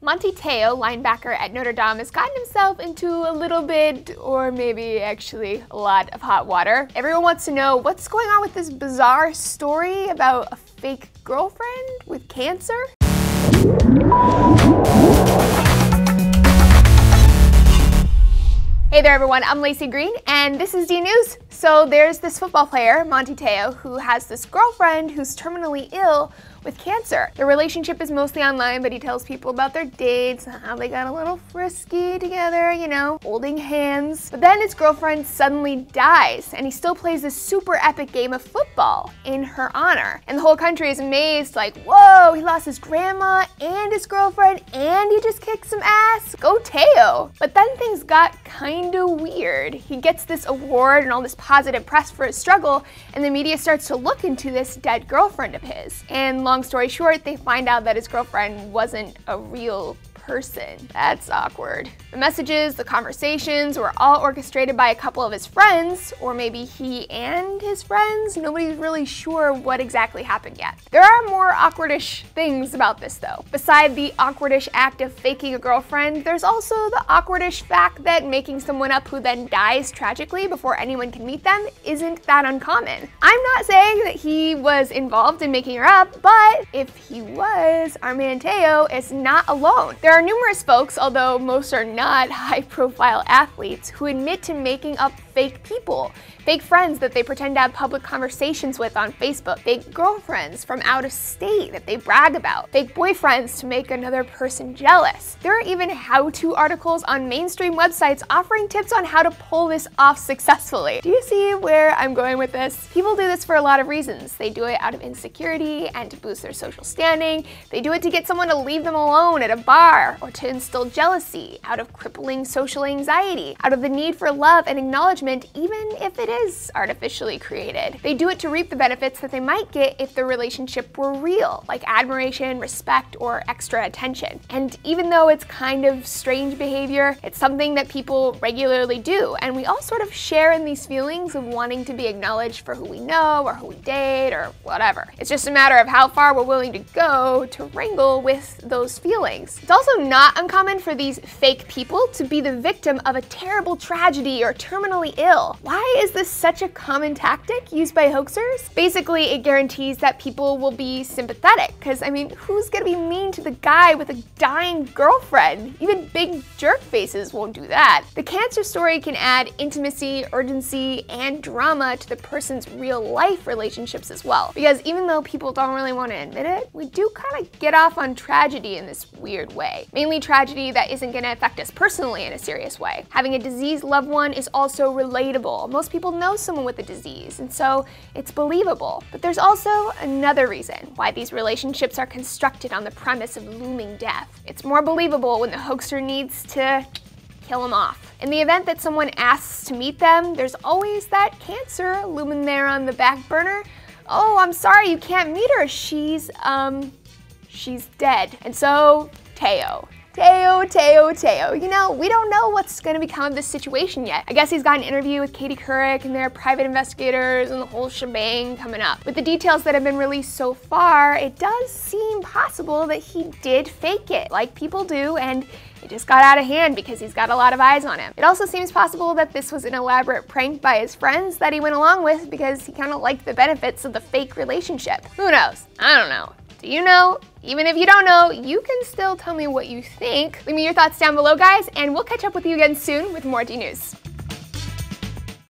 Manti Te'o, linebacker at Notre Dame, has gotten himself into a little bit, or maybe actually a lot of hot water. Everyone wants to know what's going on with this bizarre story about a fake girlfriend with cancer. Hey there everyone, I'm Laci Green and this is DNews. So there's this football player, Manti Te'o, who has this girlfriend who's terminally ill with cancer. Their relationship is mostly online, but he tells people about their dates, how they got a little frisky together, you know, holding hands. But then his girlfriend suddenly dies, and he still plays this super epic game of football in her honor. And the whole country is amazed, like, whoa, he lost his grandma and his girlfriend, and he just kicked some ass. Go Te'o. But then things got kinda weird. He gets this award and all this positive press for his struggle, and the media starts to look into this dead girlfriend of his. And long story short, they find out that his girlfriend wasn't a real person. That's awkward. The messages, the conversations were all orchestrated by a couple of his friends, or maybe he and his friends. Nobody's really sure what exactly happened yet. There are more awkwardish things about this though. Beside the awkwardish act of faking a girlfriend, there's also the awkwardish fact that making someone up who then dies tragically before anyone can meet them isn't that uncommon. I'm not saying that he was involved in making her up, but if he was, our man Te'o is not alone. There are numerous folks, although most are not high-profile athletes, who admit to making up fake people, fake friends that they pretend to have public conversations with on Facebook, fake girlfriends from out of state that they brag about, fake boyfriends to make another person jealous. There are even how-to articles on mainstream websites offering tips on how to pull this off successfully. Do you see where I'm going with this? People do this for a lot of reasons. They do it out of insecurity and to boost their social standing. They do it to get someone to leave them alone at a bar, or to instill jealousy, out of crippling social anxiety, out of the need for love and acknowledgement, even if it is artificially created. They do it to reap the benefits that they might get if the relationship were real, like admiration, respect, or extra attention. And even though it's kind of strange behavior, it's something that people regularly do, and we all sort of share in these feelings of wanting to be acknowledged for who we know, or who we date, or whatever. It's just a matter of how far we're willing to go to wrangle with those feelings. It's also not uncommon for these fake people to be the victim of a terrible tragedy or terminally ill. Why is this such a common tactic used by hoaxers? Basically, it guarantees that people will be sympathetic, because I mean, who's gonna be mean to the guy with a dying girlfriend? Even big jerk faces won't do that. The cancer story can add intimacy, urgency, and drama to the person's real life relationships as well, because even though people don't really want to admit it, we do kind of get off on tragedy in this weird way. Mainly tragedy that isn't gonna affect us personally in a serious way. Having a diseased loved one is also relatable. Most people know someone with a disease, and so it's believable. But there's also another reason why these relationships are constructed on the premise of looming death. It's more believable when the hoaxer needs to kill them off. In the event that someone asks to meet them, there's always that cancer looming there on the back burner. Oh, I'm sorry, you can't meet her. She's dead. And so, Te'o. You know, we don't know what's gonna become of this situation yet. I guess he's got an interview with Katie Couric and their private investigators and the whole shebang coming up. With the details that have been released so far, it does seem possible that he did fake it, like people do, and it just got out of hand because he's got a lot of eyes on him. It also seems possible that this was an elaborate prank by his friends that he went along with because he kind of liked the benefits of the fake relationship. Who knows? I don't know. Do you know? Even if you don't know, you can still tell me what you think. Leave me your thoughts down below, guys, and we'll catch up with you again soon with more DNews.